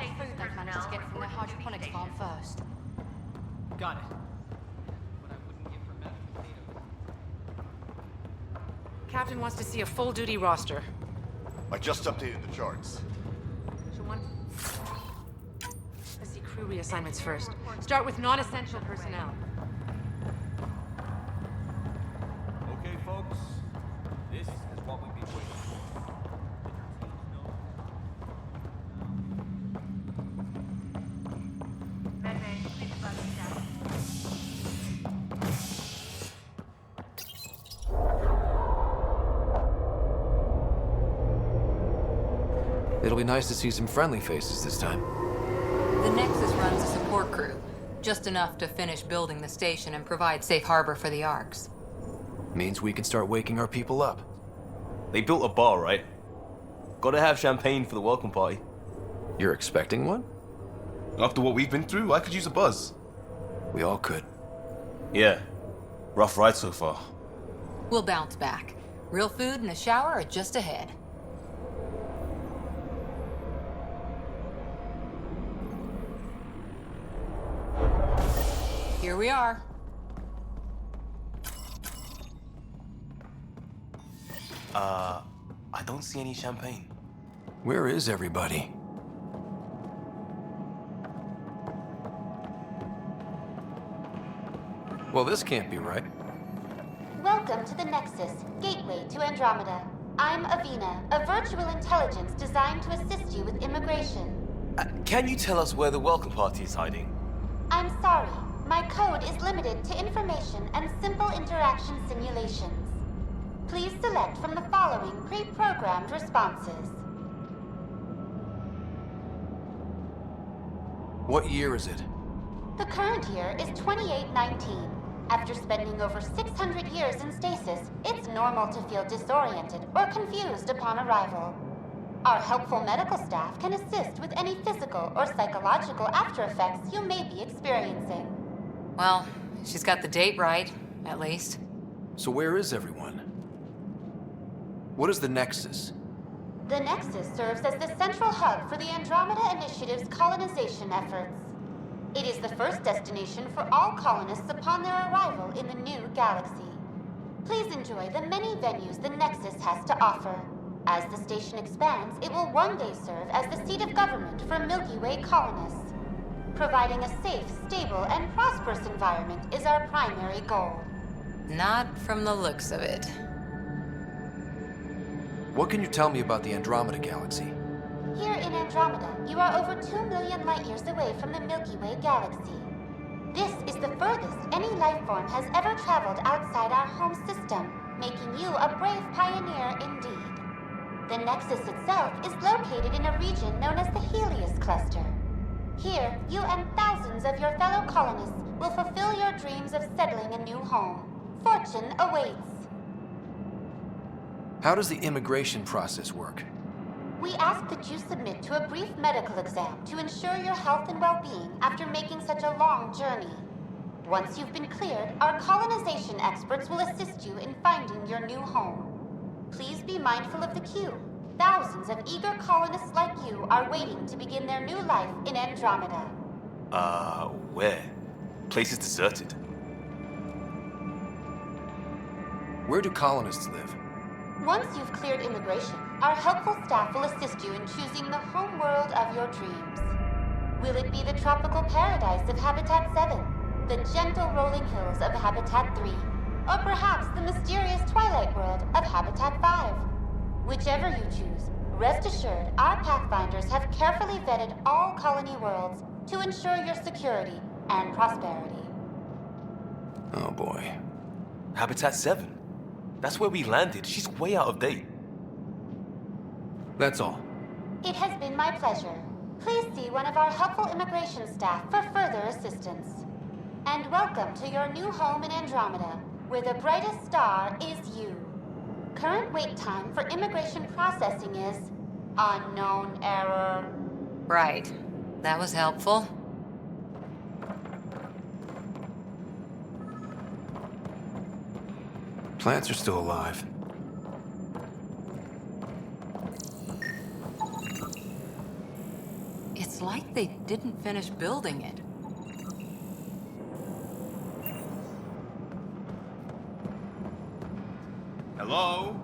food they've managed to get from their hydroponics farm first. Got it. What I wouldn't give for mashed potatoes. Captain wants to see a full-duty roster. I just updated the charts. Let's see crew reassignments first. Start with non-essential personnel. Okay, folks. This is what we've been waiting for. It'll be nice to see some friendly faces this time. The Nexus runs a support crew, just enough to finish building the station and provide safe harbor for the Arks. Means we can start waking our people up. They built a bar, right? Gotta have champagne for the welcome party. You're expecting one? After what we've been through, I could use a buzz. We all could. Yeah. Rough ride so far. We'll bounce back. Real food and a shower are just ahead. Here we are. I don't see any champagne. Where is everybody? Well, this can't be right. Welcome to the Nexus, gateway to Andromeda. I'm Avina, a virtual intelligence designed to assist you with immigration. Can you tell us where the welcome party is hiding? I'm sorry, my code is limited to information and simple interaction simulations. Please select from the following pre-programmed responses. What year is it? The current year is 2819. After spending over 600 years in stasis, it's normal to feel disoriented or confused upon arrival. Our helpful medical staff can assist with any physical or psychological aftereffects you may be experiencing. Well, she's got the date right, at least. So where is everyone? What is the Nexus? The Nexus serves as the central hub for the Andromeda Initiative's colonization efforts. It is the first destination for all colonists upon their arrival in the new galaxy. Please enjoy the many venues the Nexus has to offer. As the station expands, it will one day serve as the seat of government for Milky Way colonists. Providing a safe, stable, and prosperous environment is our primary goal. Not from the looks of it. What can you tell me about the Andromeda galaxy? Here in Andromeda, you are over 2 million light-years away from the Milky Way galaxy. This is the furthest any life form has ever traveled outside our home system, making you a brave pioneer indeed. The Nexus itself is located in a region known as the Helios Cluster. Here, you and thousands of your fellow colonists will fulfill your dreams of settling a new home. Fortune awaits. How does the immigration process work? We ask that you submit to a brief medical exam to ensure your health and well-being after making such a long journey. Once you've been cleared, our colonization experts will assist you in finding your new home. Please be mindful of the queue. Thousands of eager colonists like you are waiting to begin their new life in Andromeda. Where? Place is deserted. Where do colonists live? Once you've cleared immigration, our helpful staff will assist you in choosing the home world of your dreams. Will it be the tropical paradise of Habitat 7, the gentle rolling hills of Habitat 3, or perhaps the mysterious twilight world of Habitat 5? Whichever you choose, rest assured our Pathfinders have carefully vetted all colony worlds to ensure your security and prosperity. Oh boy. Habitat 7? That's where we landed. She's way out of date. That's all. It has been my pleasure. Please see one of our helpful immigration staff for further assistance. And welcome to your new home in Andromeda, where the brightest star is you. Current wait time for immigration processing is unknown error. Right. That was helpful. Plants are still alive. It's like they didn't finish building it. Hello?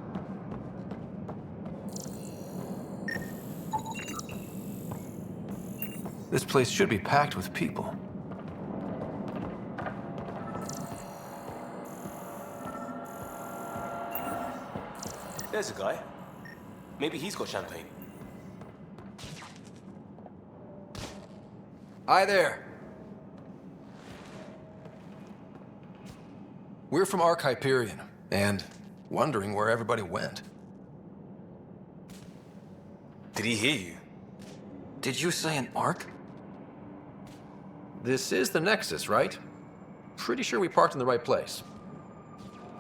This place should be packed with people. There's a guy. Maybe he's got champagne. Hi there. We're from Ark Hyperion, and wondering where everybody went. Did he hear you? Did you say an Ark? This is the Nexus, right? Pretty sure we parked in the right place.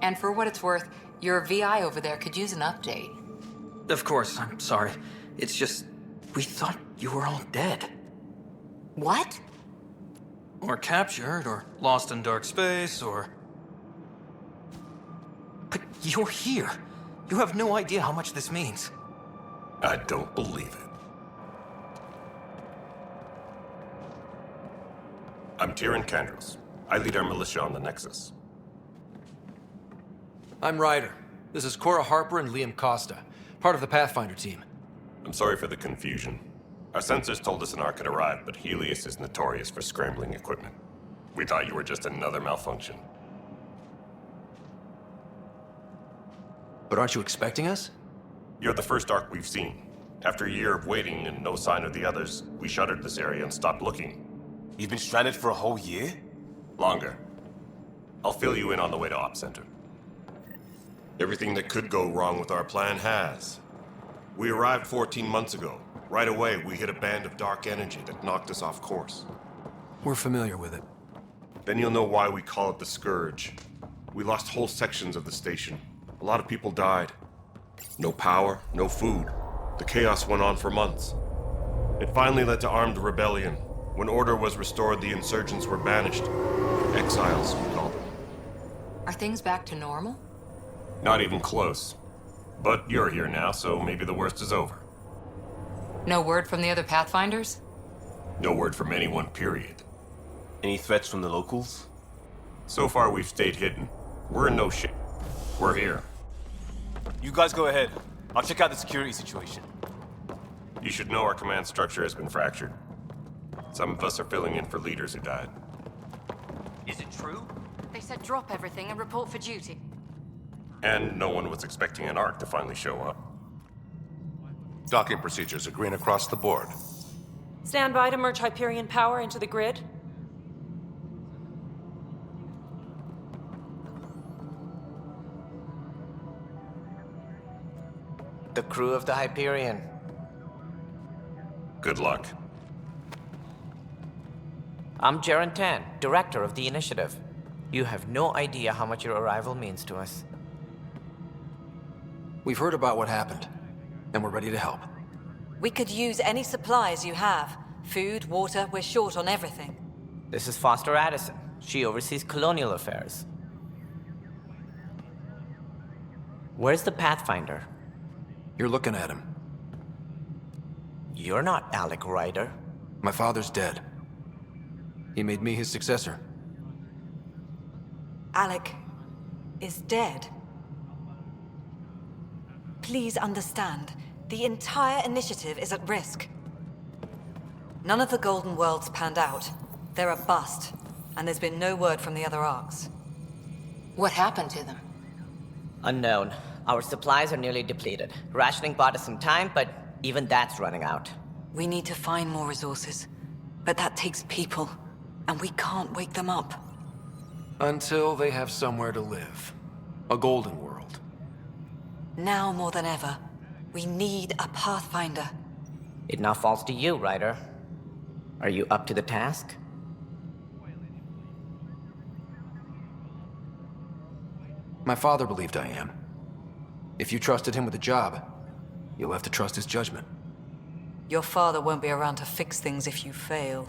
And for what it's worth, your VI over there could use an update. Of course, I'm sorry. It's just, we thought you were all dead. What? Or captured, or lost in dark space, or... But you're here. You have no idea how much this means. I don't believe it. I'm Tyrion Candros. I lead our militia on the Nexus. I'm Ryder. This is Cora Harper and Liam Costa, part of the Pathfinder team. I'm sorry for the confusion. Our sensors told us an Ark had arrived, but Helios is notorious for scrambling equipment. We thought you were just another malfunction. But aren't you expecting us? You're the first Ark we've seen. After a year of waiting and no sign of the others, we shuttered this area and stopped looking. You've been stranded for a whole year? Longer. I'll fill you in on the way to Op Center. Everything that could go wrong with our plan has. We arrived 14 months ago. Right away, we hit a band of dark energy that knocked us off course. We're familiar with it. Then you'll know why we call it the Scourge. We lost whole sections of the station. A lot of people died. No power, no food. The chaos went on for months. It finally led to armed rebellion. When order was restored, the insurgents were banished. Exiles, we call them. Are things back to normal? Not even close. But you're here now, so maybe the worst is over. No word from the other Pathfinders? No word from anyone, period. Any threats from the locals? So far, we've stayed hidden. We're in no shit. We're here. You guys go ahead. I'll check out the security situation. You should know our command structure has been fractured. Some of us are filling in for leaders who died. Is it true? They said drop everything and report for duty. And no one was expecting an Ark to finally show up. Docking procedures are green across the board. Stand by to merge Hyperion power into the grid. The crew of the Hyperion. Good luck. I'm Jaren Tan, director of the initiative. You have no idea how much your arrival means to us. We've heard about what happened, and we're ready to help. We could use any supplies you have. Food, water, we're short on everything. This is Foster Addison. She oversees colonial affairs. Where's the Pathfinder? You're looking at him. You're not Alec Ryder. My father's dead. He made me his successor. Alec is dead. Please understand, the entire initiative is at risk. None of the Golden Worlds panned out. They're a bust, and there's been no word from the other arcs. What happened to them? Unknown. Our supplies are nearly depleted. Rationing bought us some time, but even that's running out. We need to find more resources, but that takes people, and we can't wake them up. Until they have somewhere to live. A golden world. Now more than ever, we need a Pathfinder. It now falls to you, Ryder. Are you up to the task? My father believed I am. If you trusted him with a job, you'll have to trust his judgment. Your father won't be around to fix things if you fail.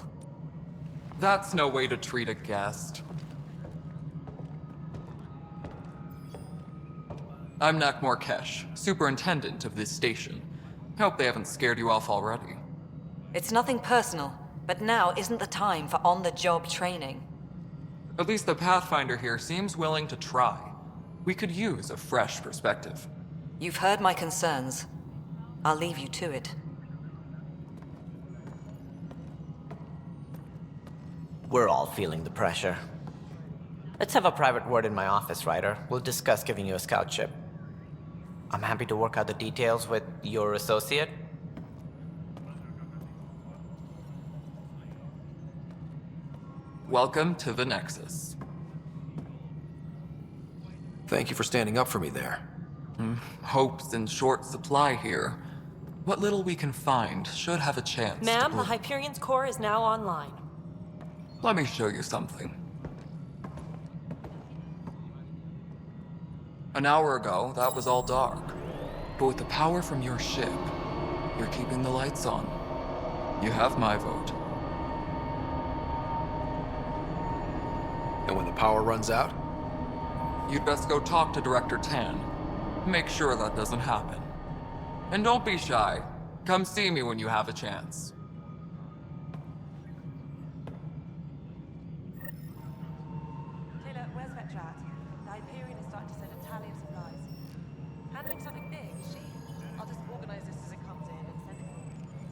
That's no way to treat a guest. I'm Nakmor Kesh, superintendent of this station. Hope they haven't scared you off already. It's nothing personal, but now isn't the time for on-the-job training. At least the Pathfinder here seems willing to try. We could use a fresh perspective. You've heard my concerns. I'll leave you to it. We're all feeling the pressure. Let's have a private word in my office, Ryder. We'll discuss giving you a scout ship. I'm happy to work out the details with your associate. Welcome to the Nexus. Thank you for standing up for me there. Hope's in short supply here. What little we can find should have a chance. Ma'am, the Hyperion's core is now online. Let me show you something. An hour ago, that was all dark. But with the power from your ship, you're keeping the lights on. You have my vote. And when the power runs out? You'd best go talk to Director Tan. Make sure that doesn't happen. And don't be shy. Come see me when you have a chance. Taylor, where's Vetra at? The Hyperion is starting to send a tally of supplies. Handling something big, is she? I'll just organize this as it comes in and send it.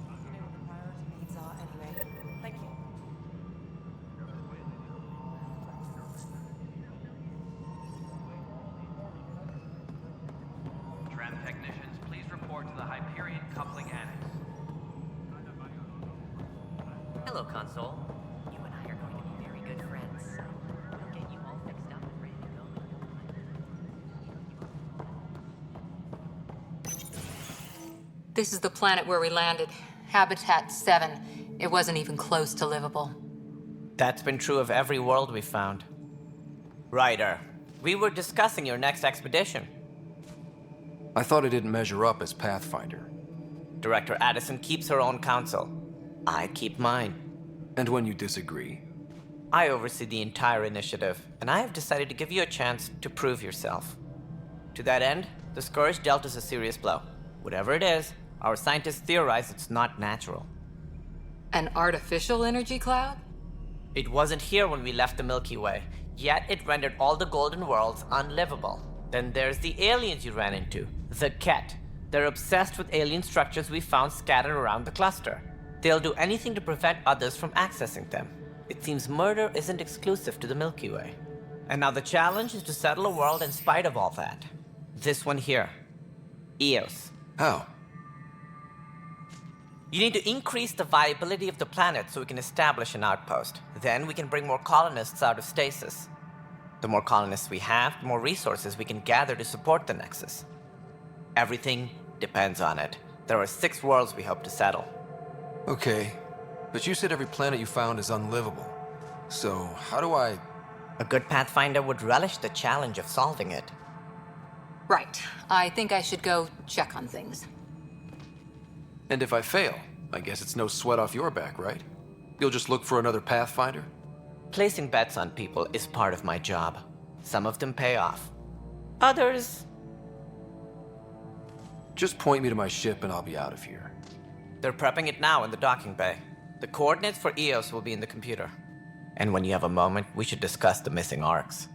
You know what the priority needs are anyway. Thank you. Tram technicians, please report to the Hyperion coupling annex. Hello, Console. You and I are going to be very good friends. I'll get you all fixed up and ready to go. This is the planet where we landed. Habitat 7. It wasn't even close to livable. That's been true of every world we found. Ryder, we were discussing your next expedition. I thought I didn't measure up as Pathfinder. Director Addison keeps her own counsel. I keep mine. And when you disagree? I oversee the entire initiative, and I have decided to give you a chance to prove yourself. To that end, the Scourge dealt us a serious blow. Whatever it is, our scientists theorize it's not natural. An artificial energy cloud? It wasn't here when we left the Milky Way, yet it rendered all the golden worlds unlivable. Then there's the aliens you ran into, the Ket. They're obsessed with alien structures we found scattered around the cluster. They'll do anything to prevent others from accessing them. It seems murder isn't exclusive to the Milky Way. And now the challenge is to settle a world in spite of all that. This one here. Eos. How? You need to increase the viability of the planet so we can establish an outpost. Then we can bring more colonists out of stasis. The more colonists we have, the more resources we can gather to support the Nexus. Everything depends on it. There are 6 worlds we hope to settle. Okay, but you said every planet you found is unlivable. So, how do I... A good Pathfinder would relish the challenge of solving it. Right. I think I should go check on things. And if I fail, I guess it's no sweat off your back, right? You'll just look for another Pathfinder? Placing bets on people is part of my job. Some of them pay off. Others... Just point me to my ship and I'll be out of here. They're prepping it now in the docking bay. The coordinates for Eos will be in the computer. And when you have a moment, we should discuss the missing arcs.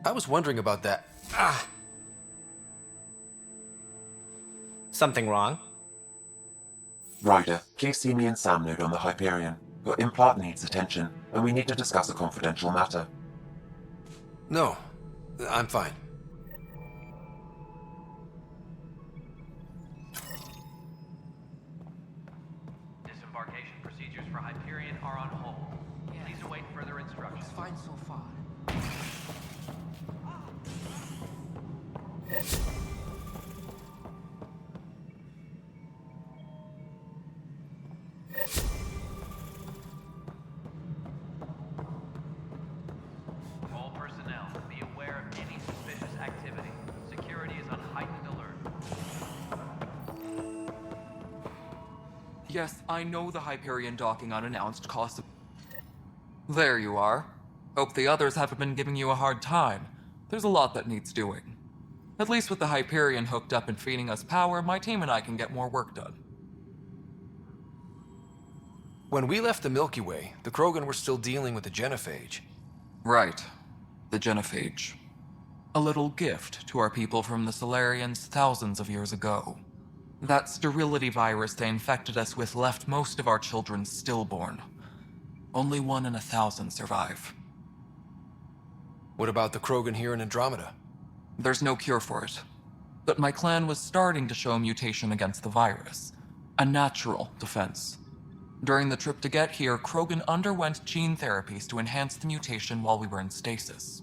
I was wondering about that. Ah! Something wrong? Ryder, please see me and Sam Node on the Hyperion. Your implant needs attention, and we need to discuss a confidential matter. No, I'm fine. Disembarkation procedures for Hyperion are on hold. Please await further instructions. It's fine so far. All personnel, be aware of any suspicious activity. Security is on heightened alert. Yes, I know the Hyperion docking unannounced cost. There you are. Hope the others haven't been giving you a hard time. There's a lot that needs doing. At least with the Hyperion hooked up and feeding us power, my team and I can get more work done. When we left the Milky Way, the Krogan were still dealing with the genophage. Right. The genophage. A little gift to our people from the Solarians thousands of years ago. That sterility virus they infected us with left most of our children stillborn. Only 1 in 1,000 survive. What about the Krogan here in Andromeda? There's no cure for it. But my clan was starting to show a mutation against the virus. A natural defense. During the trip to get here, Krogan underwent gene therapies to enhance the mutation while we were in stasis.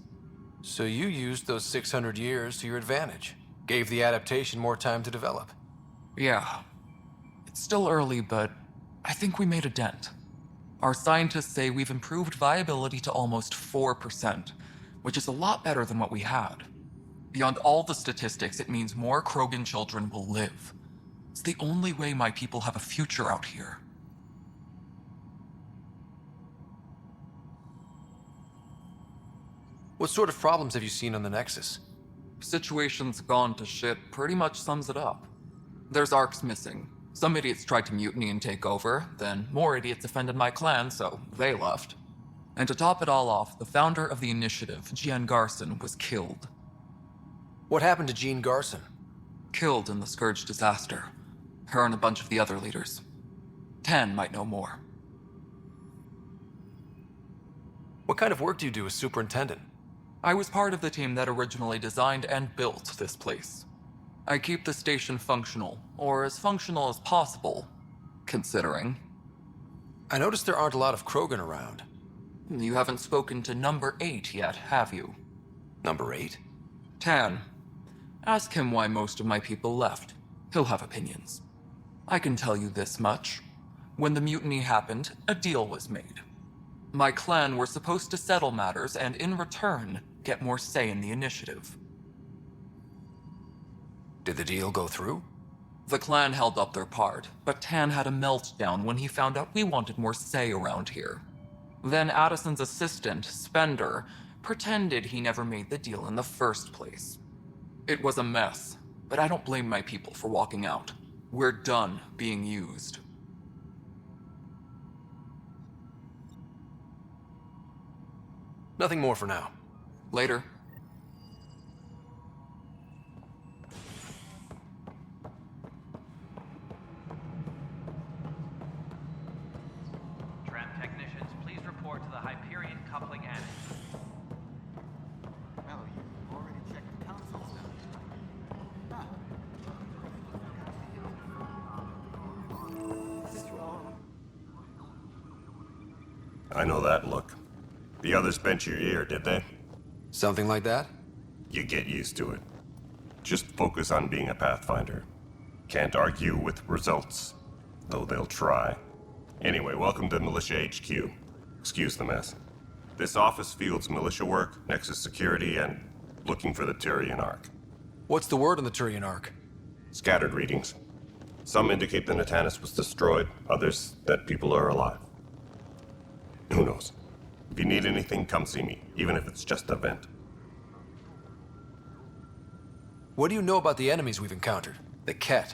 So you used those 600 years to your advantage. Gave the adaptation more time to develop. Yeah. It's still early, but I think we made a dent. Our scientists say we've improved viability to almost 4%, which is a lot better than what we had. Beyond all the statistics, it means more Krogan children will live. It's the only way my people have a future out here. What sort of problems have you seen on the Nexus? Situation's gone to shit pretty much sums it up. There's arcs missing. Some idiots tried to mutiny and take over, then more idiots offended my clan, so they left. And to top it all off, the founder of the initiative, Jean Garson, was killed. What happened to Jean Garson? Killed in the Scourge disaster. Her and a bunch of the other leaders. Tan might know more. What kind of work do you do as superintendent? I was part of the team that originally designed and built this place. I keep the station functional, or as functional as possible, considering. I noticed there aren't a lot of Krogan around. You haven't spoken to number 8 yet, have you? Number 8? Tan. Ask him why most of my people left. He'll have opinions. I can tell you this much. When the mutiny happened, a deal was made. My clan were supposed to settle matters and, in return, get more say in the initiative. Did the deal go through? The clan held up their part, but Tan had a meltdown when he found out we wanted more say around here. Then Addison's assistant, Spender, pretended he never made the deal in the first place. It was a mess, but I don't blame my people for walking out. We're done being used. Nothing more for now. Later. Tram technicians, please report to the Hyperion coupling annex. Hello, you've already checked the consoles now. What's wrong? I know that look. The others bent your ear, did they? Something like that? You get used to it. Just focus on being a Pathfinder. Can't argue with results, though they'll try. Anyway, welcome to Militia HQ. Excuse the mess. This office fields militia work, Nexus security, and looking for the Turian Ark. What's the word on the Turian Ark? Scattered readings. Some indicate the Natanus was destroyed, others that people are alive. Who knows? If you need anything, come see me, even if it's just a vent. What do you know about the enemies we've encountered? The Ket?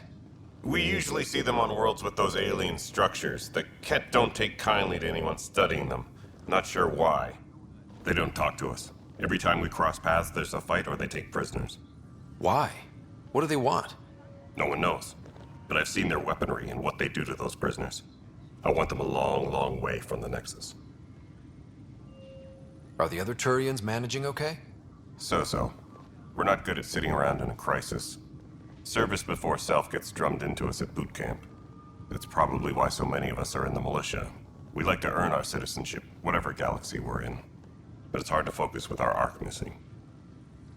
We usually see them on worlds with those alien structures. The Ket don't take kindly to anyone studying them. Not sure why. They don't talk to us. Every time we cross paths, there's a fight or they take prisoners. Why? What do they want? No one knows. But I've seen their weaponry and what they do to those prisoners. I want them a long, long way from the Nexus. Are the other Turians managing okay? So-so. We're not good at sitting around in a crisis. Service before self gets drummed into us at boot camp. That's probably why so many of us are in the militia. We like to earn our citizenship, whatever galaxy we're in. But it's hard to focus with our arc missing.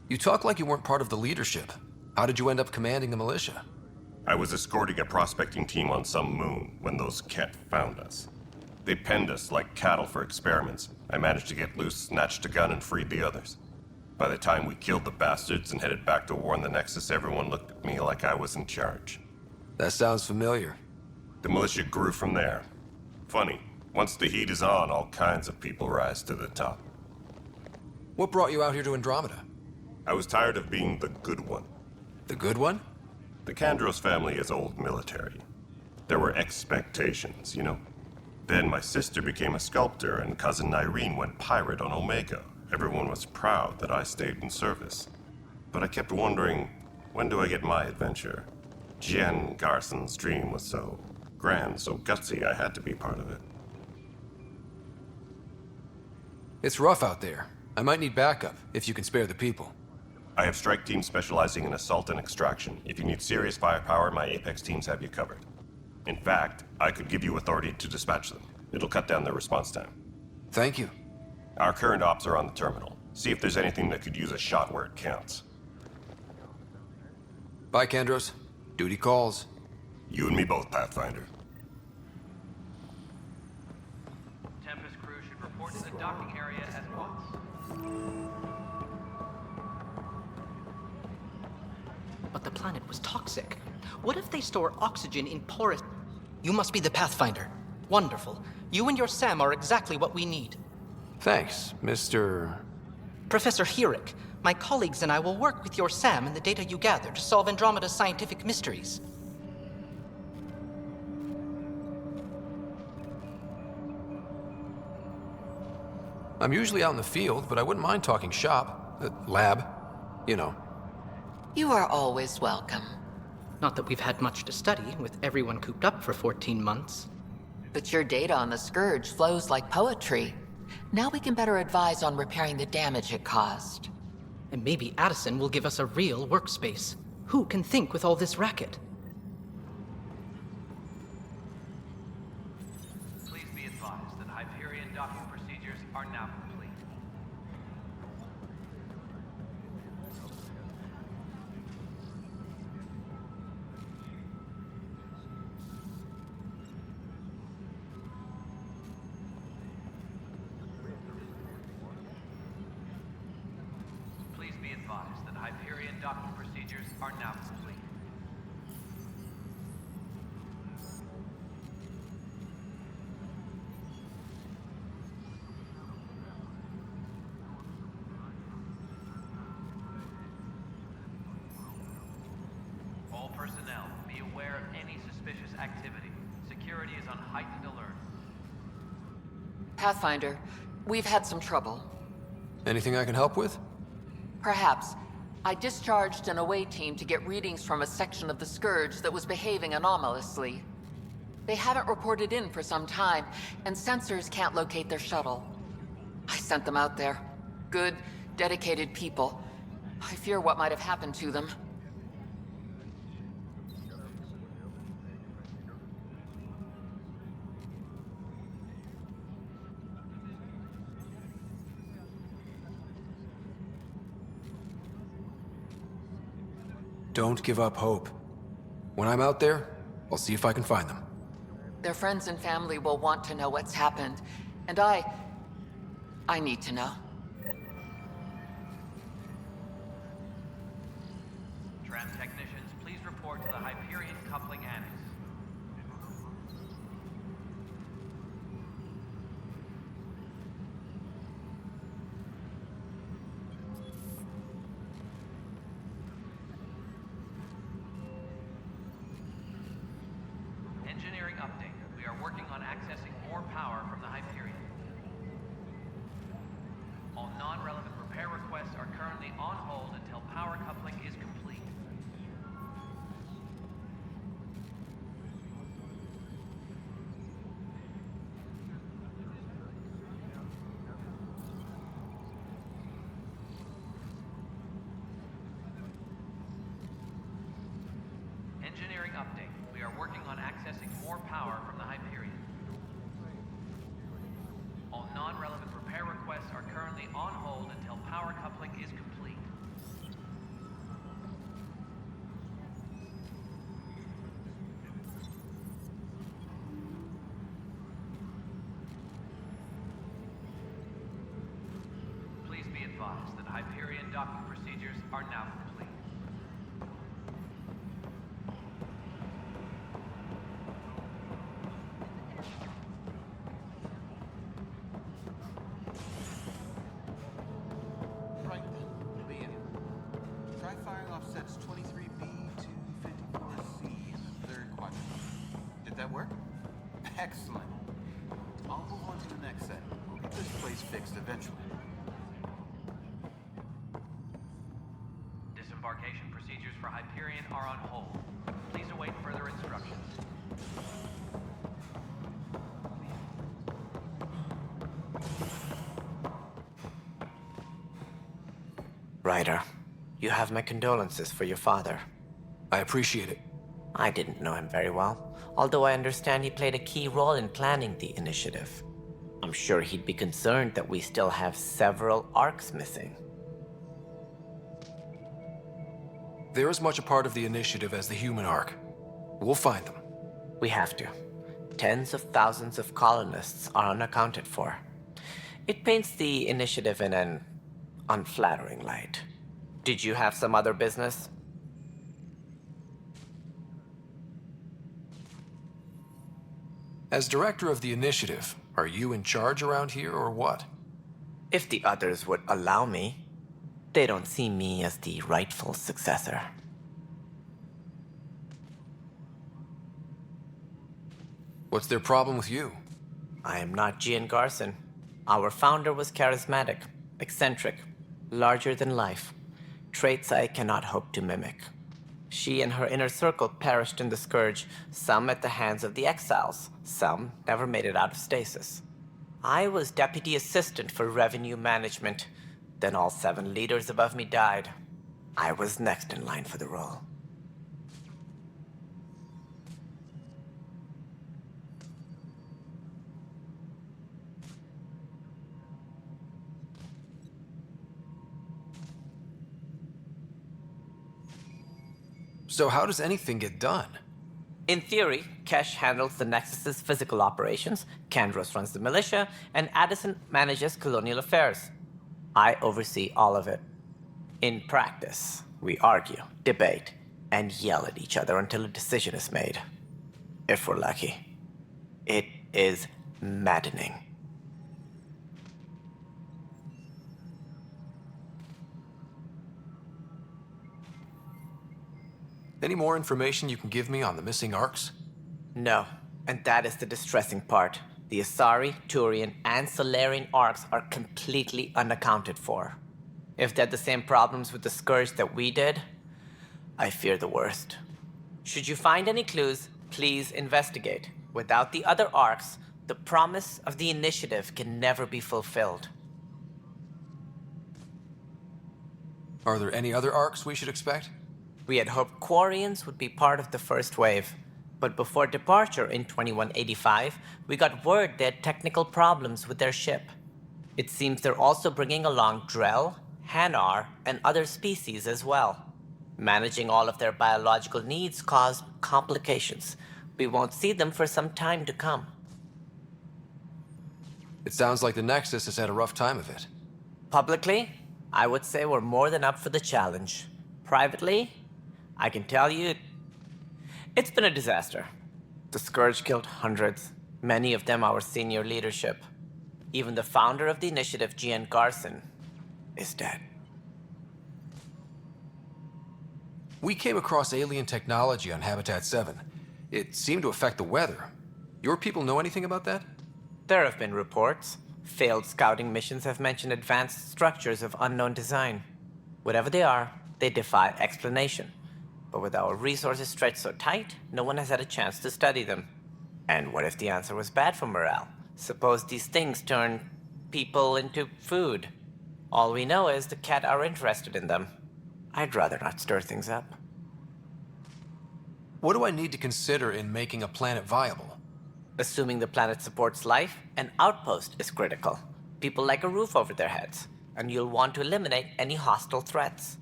You talk like you weren't part of the leadership. How did you end up commanding the militia? I was escorting a prospecting team on some moon when those Ket found us. They penned us like cattle for experiments. I managed to get loose, snatched a gun, and freed the others. By the time we killed the bastards and headed back to war in the Nexus, everyone looked at me like I was in charge. That sounds familiar. The militia grew from there. Funny, once the heat is on, all kinds of people rise to the top. What brought you out here to Andromeda? I was tired of being the good one. The good one? The Kandros family is old military. There were expectations, you know? Then my sister became a sculptor, and cousin Irene went pirate on Omega. Everyone was proud that I stayed in service. But I kept wondering, when do I get my adventure? Jen Garson's dream was so grand, so gutsy, I had to be part of it. It's rough out there. I might need backup, if you can spare the people. I have strike teams specializing in assault and extraction. If you need serious firepower, my Apex teams have you covered. In fact, I could give you authority to dispatch them. It'll cut down their response time. Thank you. Our current ops are on the terminal. See if there's anything that could use a shot where it counts. Bye, Kandros. Duty calls. You and me both, Pathfinder. Tempest crew should report to the docking area at once. But the planet was toxic. What if they store oxygen in porous... You must be the Pathfinder. Wonderful. You and your Sam are exactly what we need. Thanks, Mr... Professor Herrick, my colleagues and I will work with your Sam and the data you gather to solve Andromeda's scientific mysteries. I'm usually out in the field, but I wouldn't mind talking shop. Lab. You know. You are always welcome. Not that we've had much to study, with everyone cooped up for 14 months. But your data on the Scourge flows like poetry. Now we can better advise on repairing the damage it caused. And maybe Addison will give us a real workspace. Who can think with all this racket? Please be advised that Hyperion docking procedures are now complete. Please be advised that Hyperion docking procedures are now complete. All personnel, be aware of any suspicious activity. Security is on heightened alert. Pathfinder, we've had some trouble. Anything I can help with? Perhaps. I discharged an away team to get readings from a section of the Scourge that was behaving anomalously. They haven't reported in for some time, and sensors can't locate their shuttle. I sent them out there. Good, dedicated people. I fear what might have happened to them. Don't give up hope. When I'm out there, I'll see if I can find them. Their friends and family will want to know what's happened, and I need to know. Tram technicians, please report to the Hyperion coupling annex. Engineering update. We are working on accessing more power from the Hyperion. All non-relevant repair requests are currently on hold until power coupling is complete. Engineering update. We are working on accessing more power from the Hyperion. All non-relevant repair requests are currently on hold until power coupling is complete. Please be advised that Hyperion docking procedures are now complete. Right then, Liam. Try firing off sets 23B to 54C in the third quadrant. Did that work? Excellent. eventually. Disembarkation procedures for Hyperion are on hold. Please await further instructions. Ryder, you have my condolences for your father. I appreciate it. I didn't know him very well, although I understand he played a key role in planning the initiative. I'm sure he'd be concerned that we still have several arcs missing. They're as much a part of the initiative as the human arc. We'll find them. We have to. Tens of thousands of colonists are unaccounted for. It paints the initiative in an unflattering light. Did you have some other business? As director of the initiative, are you in charge around here or what? If the others would allow me. They don't see me as the rightful successor. What's their problem with you? I am not Gian Garson. Our founder was charismatic, eccentric, larger than life. Traits I cannot hope to mimic. She and her inner circle perished in the Scourge, some at the hands of the Exiles, some never made it out of stasis. I was deputy assistant for revenue management. Then all 7 leaders above me died. I was next in line for the role. So how does anything get done? In theory, Kesh handles the Nexus's physical operations, Kandros runs the militia, and Addison manages colonial affairs. I oversee all of it. In practice, we argue, debate, and yell at each other until a decision is made. If we're lucky. It is maddening. Any more information you can give me on the missing arcs? No, and that is the distressing part. The Asari, Turian, and Solarian arcs are completely unaccounted for. If they had the same problems with the Scourge that we did, I fear the worst. Should you find any clues, please investigate. Without the other arcs, the promise of the initiative can never be fulfilled. Are there any other arcs we should expect? We had hoped Quarians would be part of the first wave. But before departure in 2185, we got word they had technical problems with their ship. It seems they're also bringing along Drell, Hanar, and other species as well. Managing all of their biological needs caused complications. We won't see them for some time to come. It sounds like the Nexus has had a rough time of it. Publicly, I would say we're more than up for the challenge. Privately, I can tell you it's been a disaster. The Scourge killed hundreds, many of them our senior leadership. Even the founder of the initiative, Gian Garson, is dead. We came across alien technology on Habitat 7. It seemed to affect the weather. Your people know anything about that? There have been reports. Failed scouting missions have mentioned advanced structures of unknown design. Whatever they are, they defy explanation. But with our resources stretched so tight, no one has had a chance to study them. And what if the answer was bad for morale? Suppose these things turn people into food. All we know is the Cat are interested in them. I'd rather not stir things up. What do I need to consider in making a planet viable? Assuming the planet supports life, an outpost is critical. People like a roof over their heads, and you'll want to eliminate any hostile threats.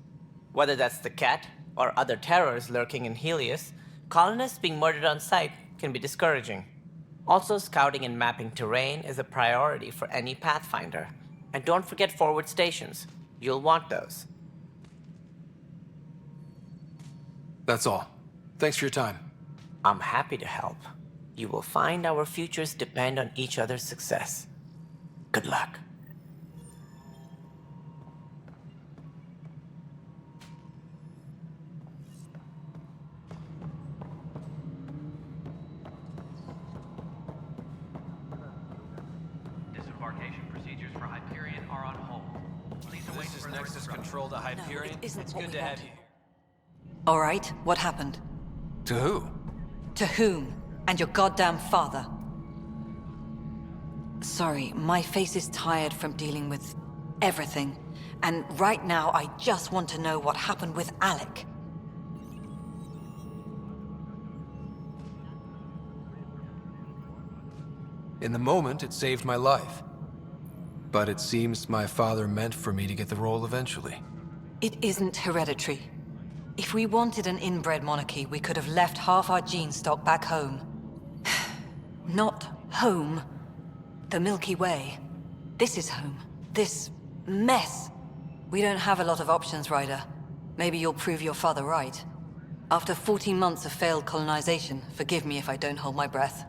Whether that's the Cat, or other terrors lurking in Helios, colonists being murdered on sight can be discouraging. Also, scouting and mapping terrain is a priority for any Pathfinder. And don't forget forward stations. You'll want those. That's all. Thanks for your time. I'm happy to help. You will find our futures depend on each other's success. Good luck. Disembarkation colonization procedures for Hyperion are on hold. Please await This is further Nexus instructions. Control to Hyperion. it isn't It's what good we to have want. you here. All right, what happened? To who? To whom? And your goddamn father. Sorry, my face is tired from dealing with everything. And right now, I just want to know what happened with Alec. In the moment, it saved my life. But it seems my father meant for me to get the role eventually. It isn't hereditary. If we wanted an inbred monarchy, we could have left half our gene stock back home. Not home. The Milky Way. This is home. This mess. We don't have a lot of options, Ryder. Maybe you'll prove your father right. After 14 months of failed colonization, forgive me if I don't hold my breath.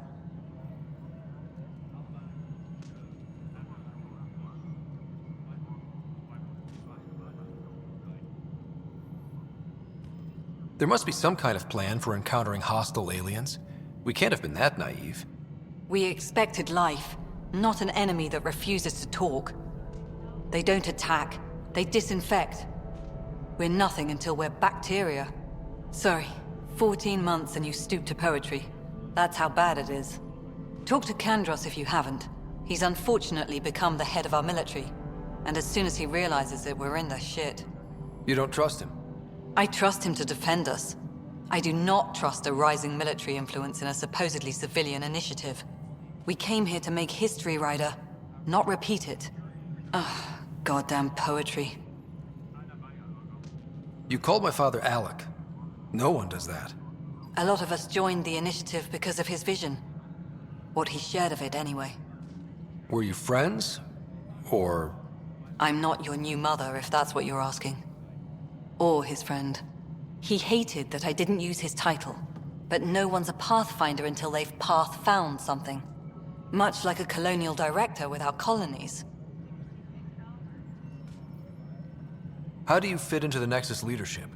There must be some kind of plan for encountering hostile aliens. We can't have been that naive. We expected life, not an enemy that refuses to talk. They don't attack, they disinfect. We're nothing until we're bacteria. Sorry, 14 months and you stoop to poetry. That's how bad it is. Talk to Kandros if you haven't. He's unfortunately become the head of our military. And as soon as he realizes it, we're in the shit. You don't trust him? I trust him to defend us. I do not trust a rising military influence in a supposedly civilian initiative. We came here to make history, Ryder, not repeat it. Ugh, goddamn poetry. You called my father Alec. No one does that. A lot of us joined the initiative because of his vision. What he shared of it, anyway. Were you friends? Or... I'm not your new mother, if that's what you're asking. Or his friend. He hated that I didn't use his title. But no one's a pathfinder until they've path-found something. Much like a colonial director without colonies. How do you fit into the Nexus leadership?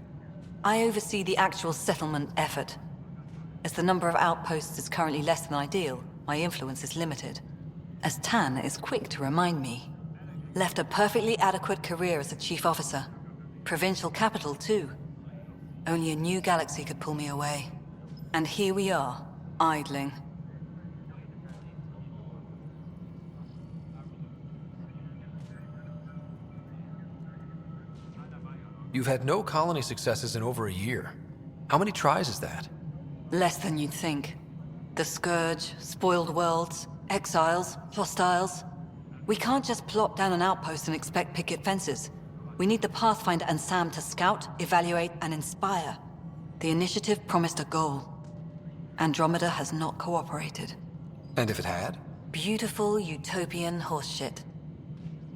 I oversee the actual settlement effort. As the number of outposts is currently less than ideal, my influence is limited. As Tan is quick to remind me. Left a perfectly adequate career as a chief officer. Provincial capital, too. Only a new galaxy could pull me away. And here we are, idling. You've had no colony successes in over a year. How many tries is that? Less than you'd think. The Scourge, spoiled worlds, exiles, hostiles. We can't just plop down an outpost and expect picket fences. We need the Pathfinder and Sam to scout, evaluate, and inspire. The initiative promised a goal. Andromeda has not cooperated. And if it had? Beautiful utopian horseshit.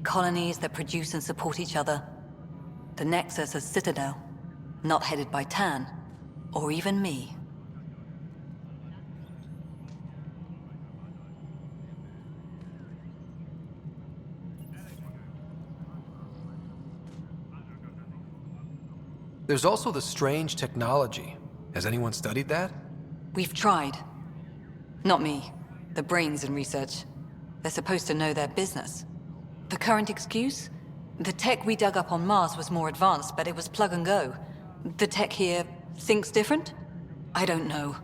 Colonies that produce and support each other. The Nexus as Citadel. Not headed by Tan. Or even me. There's also the strange technology. Has anyone studied that? We've tried. Not me. The brains in research. They're supposed to know their business. The current excuse? The tech we dug up on Mars was more advanced, but it was plug and go. The tech here thinks different? I don't know.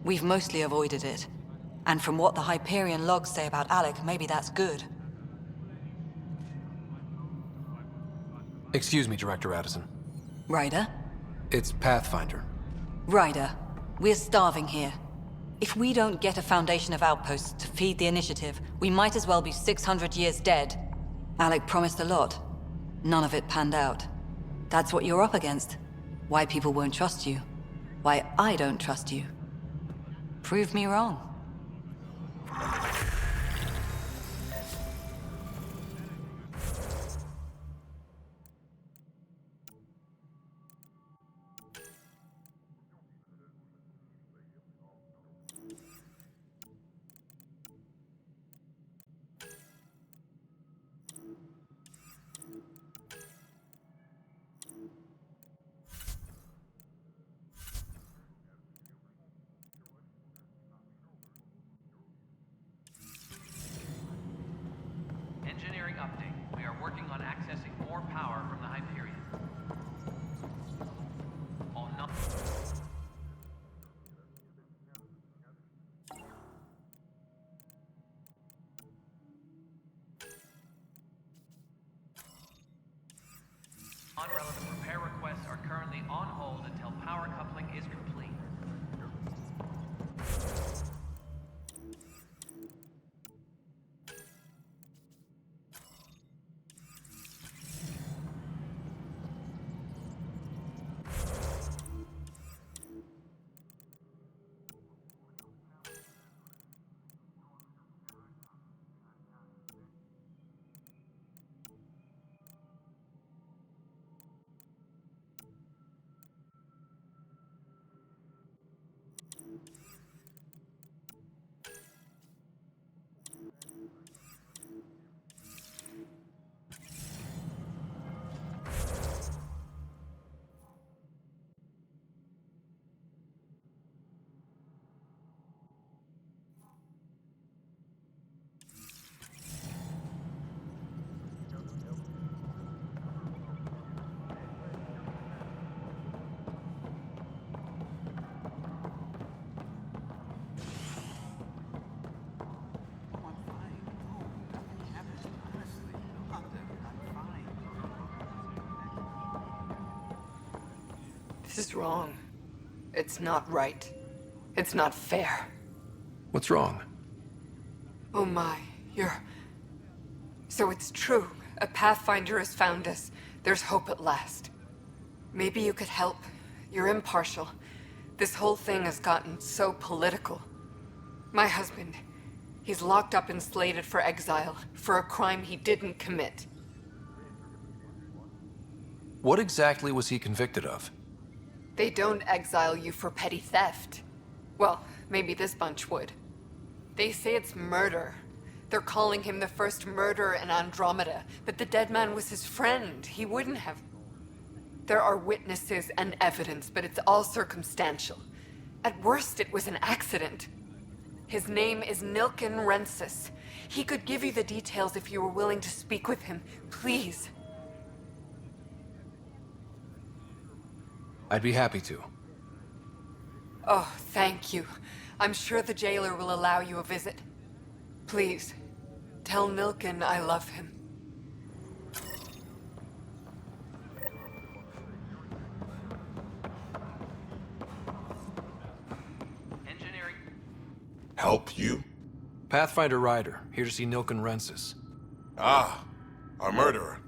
We've mostly avoided it. And from what the Hyperion logs say about Alec, maybe that's good. Excuse me, Director Addison. Ryder? It's Pathfinder. Ryder, we're starving here. If we don't get a foundation of outposts to feed the initiative, we might as well be 600 years dead. Alec promised a lot. None of it panned out. That's what you're up against. Why people won't trust you. Why I don't trust you. Prove me wrong. update. We are working on accessing more power from the Hyperion. All no- Non-relevant repair requests are currently on hold until power coupling is complete. This is wrong. It's not right. It's not fair. What's wrong? Oh my, So it's true. A Pathfinder has found us. There's hope at last. Maybe you could help. You're impartial. This whole thing has gotten so political. My husband, he's locked up and slated for exile for a crime he didn't commit. What exactly was he convicted of? They don't exile you for petty theft. Well, maybe this bunch would. They say it's murder. They're calling him the first murderer in Andromeda, but the dead man was his friend. He wouldn't have... There are witnesses and evidence, but it's all circumstantial. At worst, it was an accident. His name is Nilken Rensis. He could give you the details if you were willing to speak with him. Please. I'd be happy to. Oh, thank you. I'm sure the jailer will allow you a visit. Please, tell Nilken I love him. Engineering. Help you? Pathfinder Ryder, here to see Nilken Rensis. Ah, our murderer.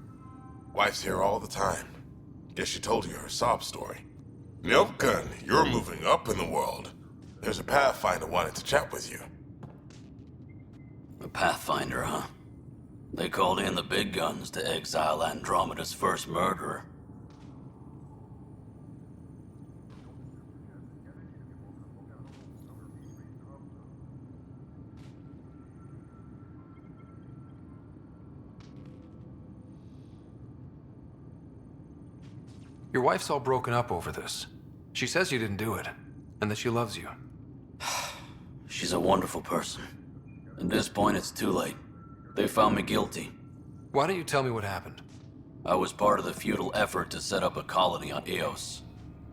Wife's here all the time. Guess she told you her sob story. Nilken, you're moving up in the world. There's a Pathfinder wanting to chat with you. A Pathfinder, huh? They called in the big guns to exile Andromeda's first murderer. Your wife's all broken up over this. She says you didn't do it, and that she loves you. She's a wonderful person. At this point, it's too late. They found me guilty. Why don't you tell me what happened? I was part of the futile effort to set up a colony on Eos.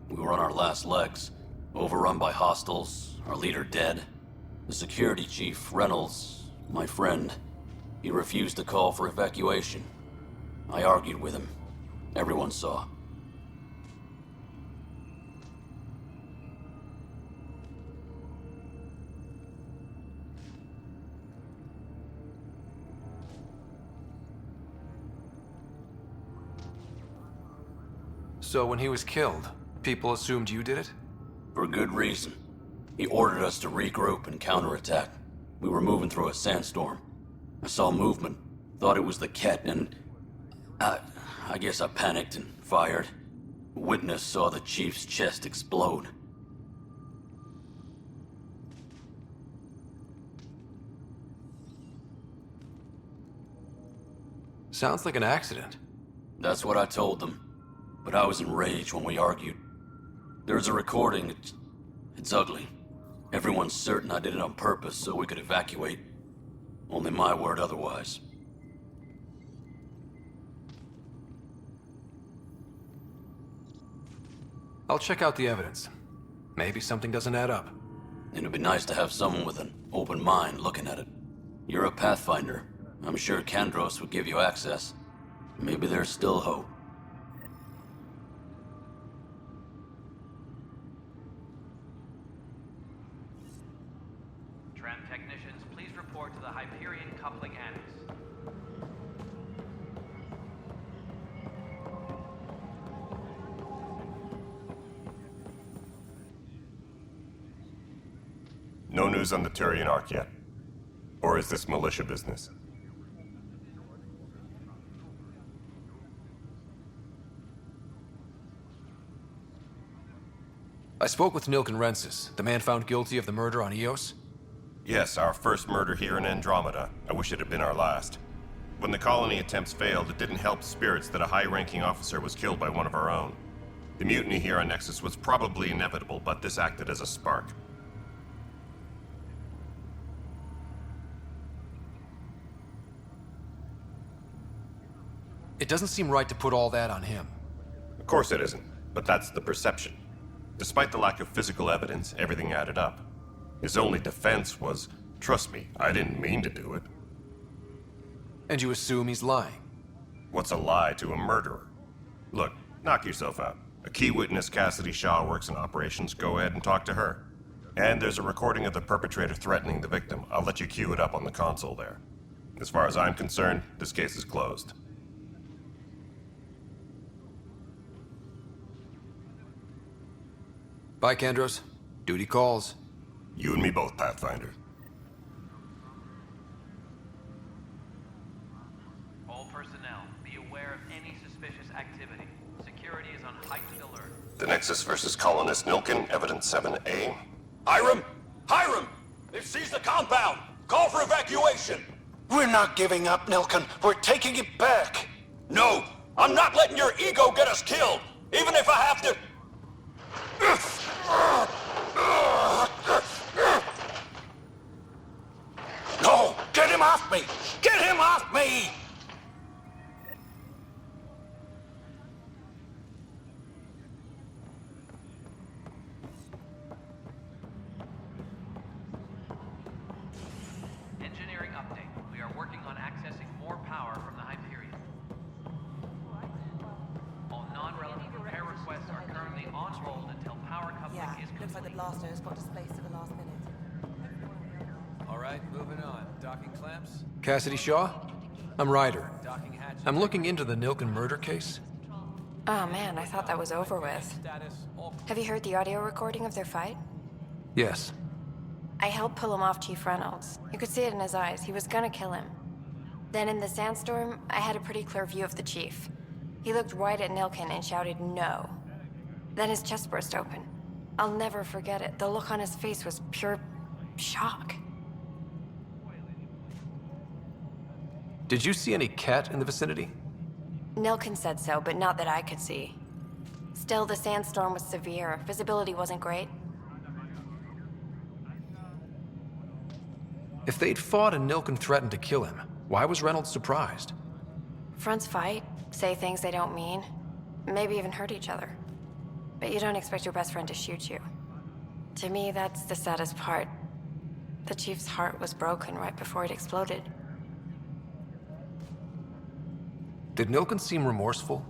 We were on our last legs, overrun by hostiles, our leader dead. The security chief, Reynolds, my friend, he refused to call for evacuation. I argued with him. Everyone saw. So when he was killed, people assumed you did it? For good reason. He ordered us to regroup and counterattack. We were moving through a sandstorm. I saw movement, thought it was the Ket, and... I guess I panicked and fired. A witness saw the chief's chest explode. Sounds like an accident. That's what I told them. But I was enraged when we argued. There's a recording. It's ugly. Everyone's certain I did it on purpose so we could evacuate. Only my word otherwise. I'll check out the evidence. Maybe something doesn't add up. It'd be nice to have someone with an open mind looking at it. You're a Pathfinder. I'm sure Kandros would give you access. Maybe there's still hope. Tram technicians, please report to the Hyperion Coupling Annex. No news on the Turian Ark yet? Or is this militia business? I spoke with Nilken Rensis, the man found guilty of the murder on Eos. Yes, our first murder here in Andromeda. I wish it had been our last. When the colony attempts failed, it didn't help spirits that a high-ranking officer was killed by one of our own. The mutiny here on Nexus was probably inevitable, but this acted as a spark. It doesn't seem right to put all that on him. Of course it isn't, but that's the perception. Despite the lack of physical evidence, everything added up. His only defense was, trust me, I didn't mean to do it. And you assume he's lying? What's a lie to a murderer? Look, knock yourself out. A key witness, Cassidy Shaw, works in operations. Go ahead and talk to her. And there's a recording of the perpetrator threatening the victim. I'll let you cue it up on the console there. As far as I'm concerned, this case is closed. Bye, Kandros. Duty calls. You and me both, Pathfinder. All personnel, be aware of any suspicious activity. Security is on heightened alert. The Nexus versus colonist Nilken, evidence 7A. Hiram! Hiram! They've seized the compound! Call for evacuation! We're not giving up, Nilken. We're taking it back. No! I'm not letting your ego get us killed! Even if I have to... No! Get him off me! Get him off me! Engineering update. We are working on accessing more power from the Hyperion. All non-relevant repair requests are currently on hold until power coupling is complete. Looks like the blaster has got displaced at the last minute. All right, moving on. Docking clamps? Cassidy Shaw? I'm Ryder. I'm looking into the Nilken murder case. Oh man, I thought that was over with. Have you heard the audio recording of their fight? Yes. I helped pull him off Chief Reynolds. You could see it in his eyes. He was gonna kill him. Then in the sandstorm, I had a pretty clear view of the Chief. He looked right at Nilken and shouted no. Then his chest burst open. I'll never forget it. The look on his face was pure shock. Did you see any cat in the vicinity? Nilken said so, but not that I could see. Still, the sandstorm was severe. Visibility wasn't great. If they'd fought and Nilken threatened to kill him, why was Reynolds surprised? Fronts fight, say things they don't mean, maybe even hurt each other. But you don't expect your best friend to shoot you. To me, that's the saddest part. The Chief's heart was broken right before it exploded. Did Nilken seem remorseful?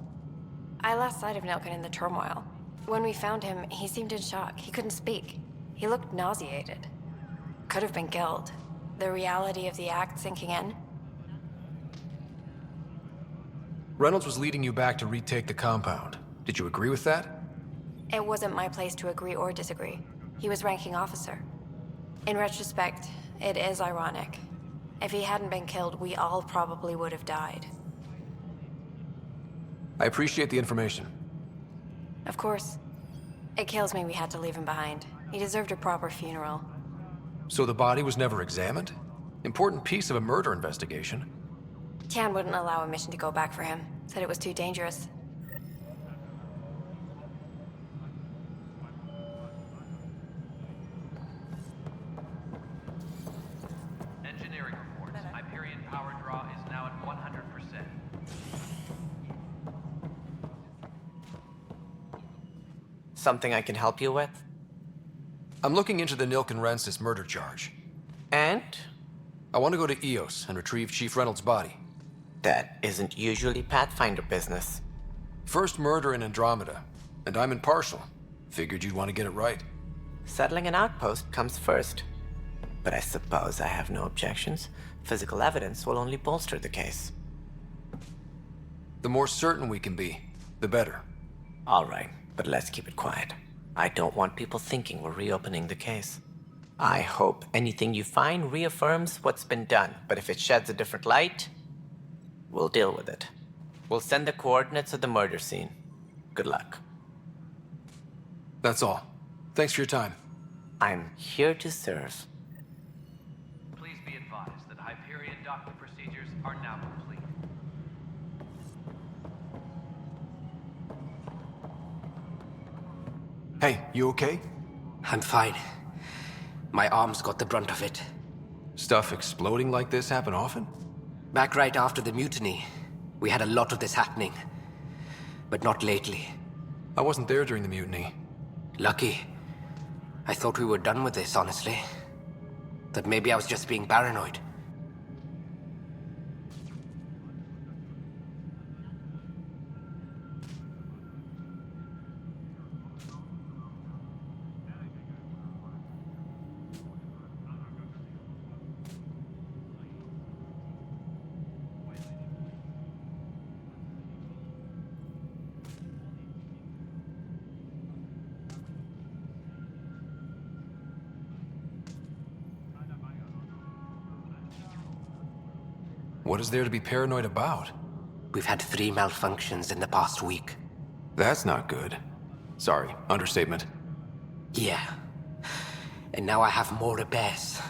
I lost sight of Nilken in the turmoil. When we found him, he seemed in shock. He couldn't speak. He looked nauseated. Could have been guilt. The reality of the act sinking in. Reynolds was leading you back to retake the compound. Did you agree with that? It wasn't my place to agree or disagree. He was ranking officer. In retrospect, it is ironic. If he hadn't been killed, we all probably would have died. I appreciate the information. Of course. It kills me we had to leave him behind. He deserved a proper funeral. So the body was never examined? Important piece of a murder investigation. Tian wouldn't allow a mission to go back for him. Said it was too dangerous. Engineering reports. Hyperion power draw is now at 100%. Something I can help you with? I'm looking into the Nilken-Rensis murder charge. And? I want to go to Eos and retrieve Chief Reynolds' body. That isn't usually Pathfinder business. First murder in Andromeda, and I'm impartial. Figured you'd want to get it right. Settling an outpost comes first. But I suppose I have no objections. Physical evidence will only bolster the case. The more certain we can be, the better. All right, but let's keep it quiet. I don't want people thinking we're reopening the case. I hope anything you find reaffirms what's been done, but if it sheds a different light, we'll deal with it. We'll send the coordinates of the murder scene. Good luck. That's all. Thanks for your time. I'm here to serve. Please be advised that Hyperion docking procedures are now complete. Hey, you okay? I'm fine. My arms got the brunt of it. Stuff exploding like this happen often? Back right after the mutiny, we had a lot of this happening. But not lately. I wasn't there during the mutiny. Lucky. I thought we were done with this, honestly. That maybe I was just being paranoid. What is there to be paranoid about? We've had 3 malfunctions in the past week. That's not good. Sorry, understatement. Yeah. And now I have more repairs.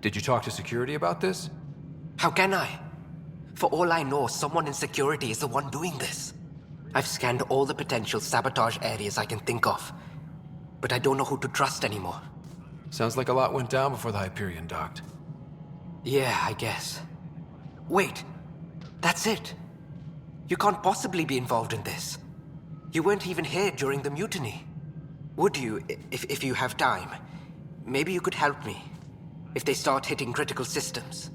Did you talk to security about this? How can I? For all I know, someone in security is the one doing this. I've scanned all the potential sabotage areas I can think of, but I don't know who to trust anymore. Sounds like a lot went down before the Hyperion docked. Yeah, I guess. Wait, that's it. You can't possibly be involved in this. You weren't even here during the mutiny. Would you, if you have time? Maybe you could help me. If they start hitting critical systems.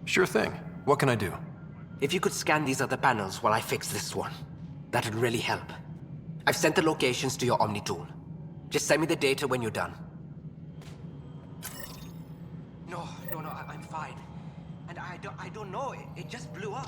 Sure thing. What can I do? If you could scan these other panels while I fix this one, that'd really help. I've sent the locations to your Omni tool. Just send me the data when you're done. No, I'm fine. And I don't know, it just blew up.